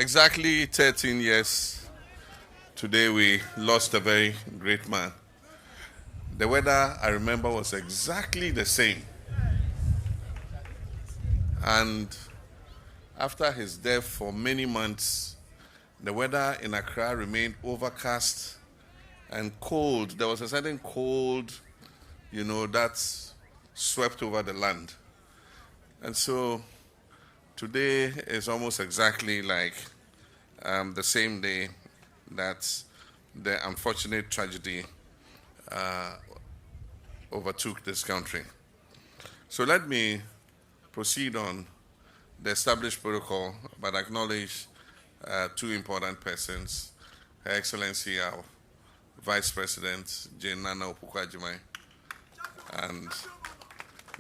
Exactly 13 years today we lost a very great man. The weather, I remember, was exactly the same. And after his death for many months, the weather in Accra remained overcast and cold. There was a certain cold, that swept over the land. And so today is almost exactly like the same day that the unfortunate tragedy overtook this country. So let me proceed on the established protocol, but acknowledge two important persons, Her Excellency our Vice President Jane Nana Opoku-Agyeman and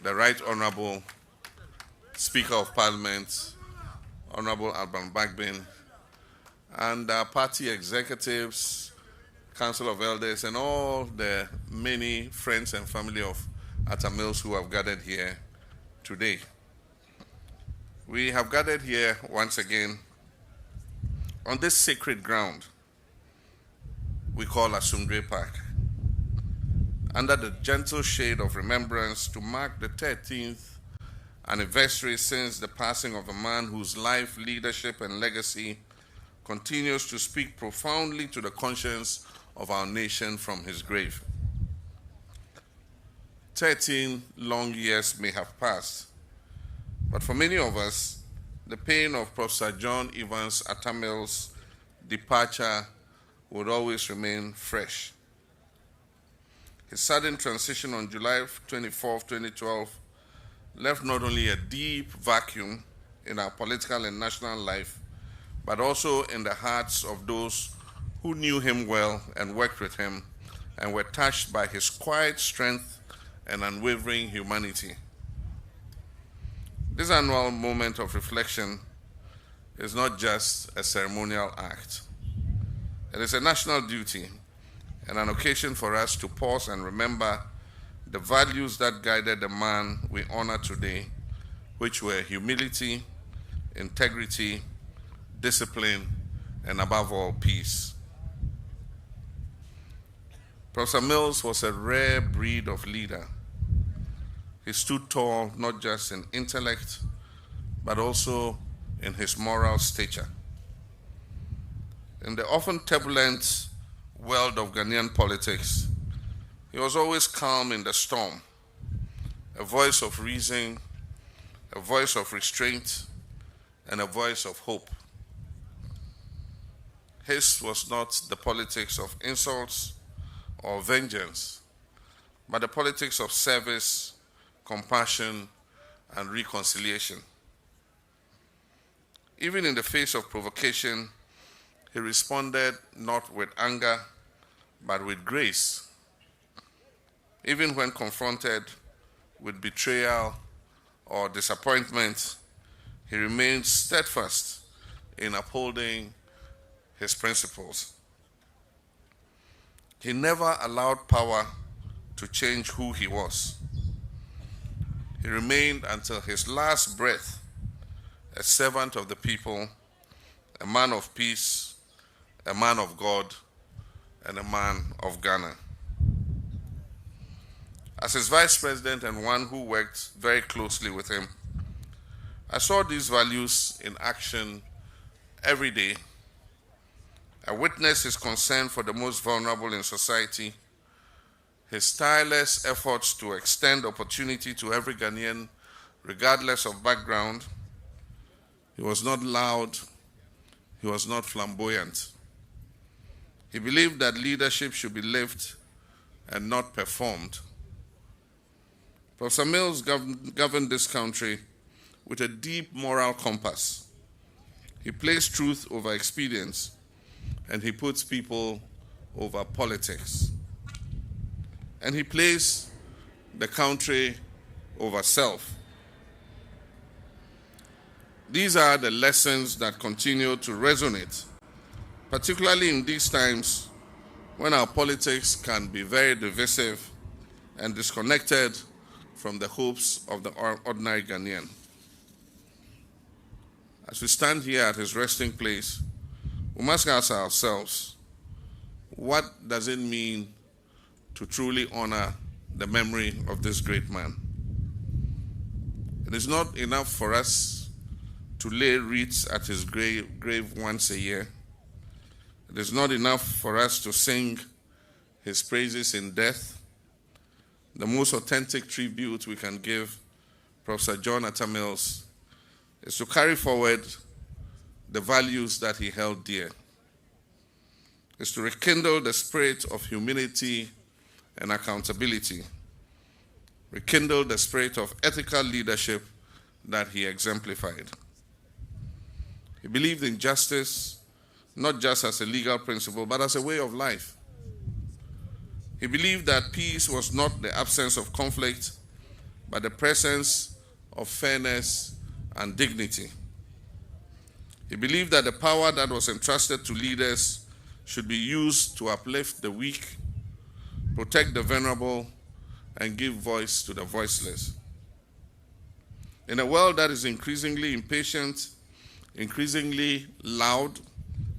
the Right Honorable Speaker of Parliament, Honorable Alban Bagbin, and our party executives, Council of Elders, and all the many friends and family of Atta Mills who have gathered here today. We have gathered here once again on this sacred ground we call Asumdwe Park, under the gentle shade of remembrance to mark the 13th anniversary since the passing of a man whose life, leadership, and legacy continues to speak profoundly to the conscience of our nation from his grave. 13 long years may have passed, but for many of us, the pain of Professor John Evans Atta Mills' departure would always remain fresh. His sudden transition on July 24, 2012, left not only a deep vacuum in our political and national life, but also in the hearts of those who knew him well and worked with him and were touched by his quiet strength and unwavering humanity. This annual moment of reflection is not just a ceremonial act. It is a national duty and an occasion for us to pause and remember the values that guided the man we honor today, which were humility, integrity, discipline, and above all, peace. Professor Mills was a rare breed of leader. He stood tall not just in intellect, but also in his moral stature. In the often turbulent world of Ghanaian politics, he was always calm in the storm, a voice of reason, a voice of restraint, and a voice of hope. His was not the politics of insults or vengeance, but the politics of service, compassion, and reconciliation. Even in the face of provocation, he responded not with anger, but with grace. Even when confronted with betrayal or disappointment, he remained steadfast in upholding his principles. He never allowed power to change who he was. He remained until his last breath a servant of the people, a man of peace, a man of God, and a man of Ghana. As his vice president and one who worked very closely with him, I saw these values in action every day. I witnessed his concern for the most vulnerable in society, his tireless efforts to extend opportunity to every Ghanaian, regardless of background. He was not loud, he was not flamboyant. He believed that leadership should be lived and not performed. Professor Mills governed this country with a deep moral compass. He placed truth over expedience, and he puts people over politics. And he placed the country over self. These are the lessons that continue to resonate, particularly in these times when our politics can be very divisive and disconnected from the hopes of the ordinary Ghanaian. As we stand here at his resting place, we must ask ourselves, what does it mean to truly honor the memory of this great man? It is not enough for us to lay wreaths at his grave once a year. It is not enough for us to sing his praises in death. The most authentic tribute we can give Professor John Atta Mills is to carry forward the values that he held dear. Is to rekindle the spirit of humility and accountability. Rekindle the spirit of ethical leadership that he exemplified. He believed in justice, not just as a legal principle, but as a way of life. He believed that peace was not the absence of conflict, but the presence of fairness and dignity. He believed that the power that was entrusted to leaders should be used to uplift the weak, protect the vulnerable, and give voice to the voiceless. In a world that is increasingly impatient, increasingly loud,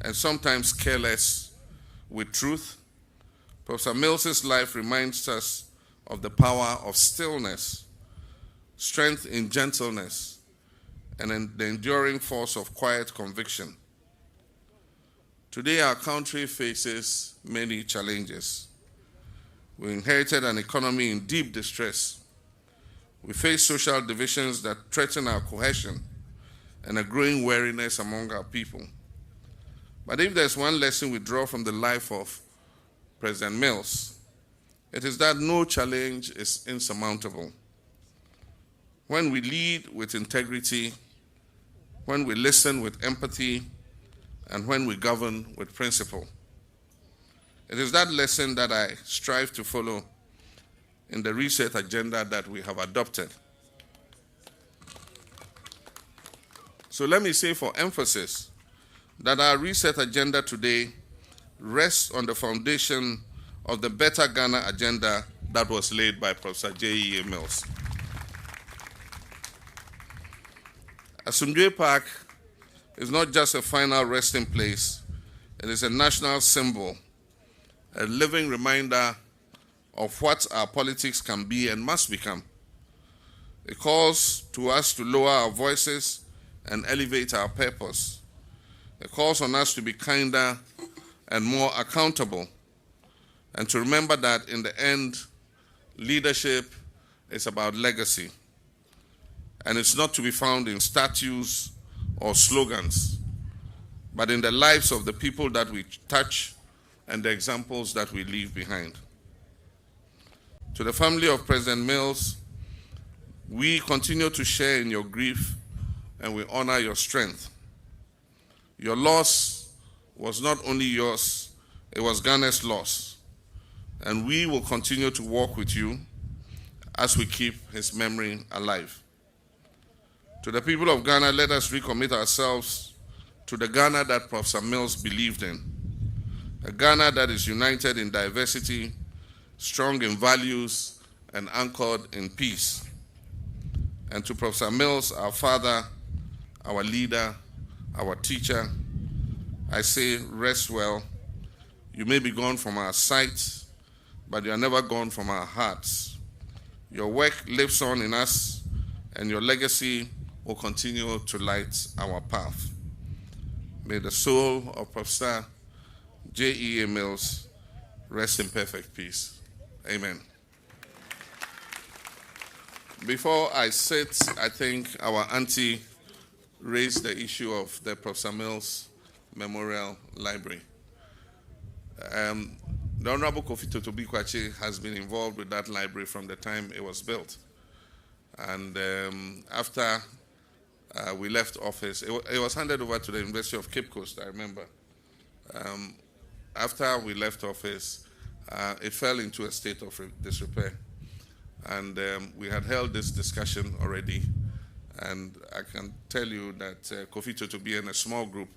and sometimes careless with truth, Professor Mills's life reminds us of the power of stillness, strength in gentleness, and in the enduring force of quiet conviction. Today, our country faces many challenges. We inherited an economy in deep distress. We face social divisions that threaten our cohesion and a growing weariness among our people. But if there's one lesson we draw from the life of President Mills, it is that no challenge is insurmountable. When we lead with integrity, when we listen with empathy, and when we govern with principle. It is that lesson that I strive to follow in the reset agenda that we have adopted. So let me say for emphasis that our reset agenda today rests on the foundation of the Better Ghana agenda that was laid by Professor J.E.A. Mills. Asumdwe Park is not just a final resting place, it is a national symbol, a living reminder of what our politics can be and must become. It calls to us to lower our voices and elevate our purpose. It calls on us to be kinder and more accountable, and to remember that in the end, leadership is about legacy, and it's not to be found in statues or slogans, but in the lives of the people that we touch and the examples that we leave behind. To the family of President Mills, we continue to share in your grief and we honor your strength. Your loss was not only yours, it was Ghana's loss. And we will continue to walk with you as we keep his memory alive. To the people of Ghana, let us recommit ourselves to the Ghana that Professor Mills believed in. A Ghana that is united in diversity, strong in values, and anchored in peace. And to Professor Mills, our father, our leader, our teacher, I say, rest well. You may be gone from our sight, but you are never gone from our hearts. Your work lives on in us, and your legacy will continue to light our path. May the soul of Professor J.E.A. Mills rest in perfect peace. Amen. Before I sit, I think our auntie raised the issue of the Professor Mills Memorial Library. The Honorable Kofi Totobi Kwache has been involved with that library from the time it was built. And after we left office, it was handed over to the University of Cape Coast, I remember. After we left office, it fell into a state of disrepair. And we had held this discussion already. And I can tell you that Kofi Totobi and a small group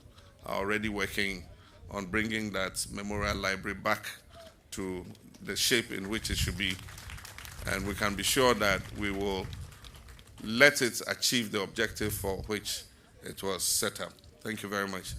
are already working on bringing that memorial library back to the shape in which it should be. And we can be sure that we will let it achieve the objective for which it was set up. Thank you very much.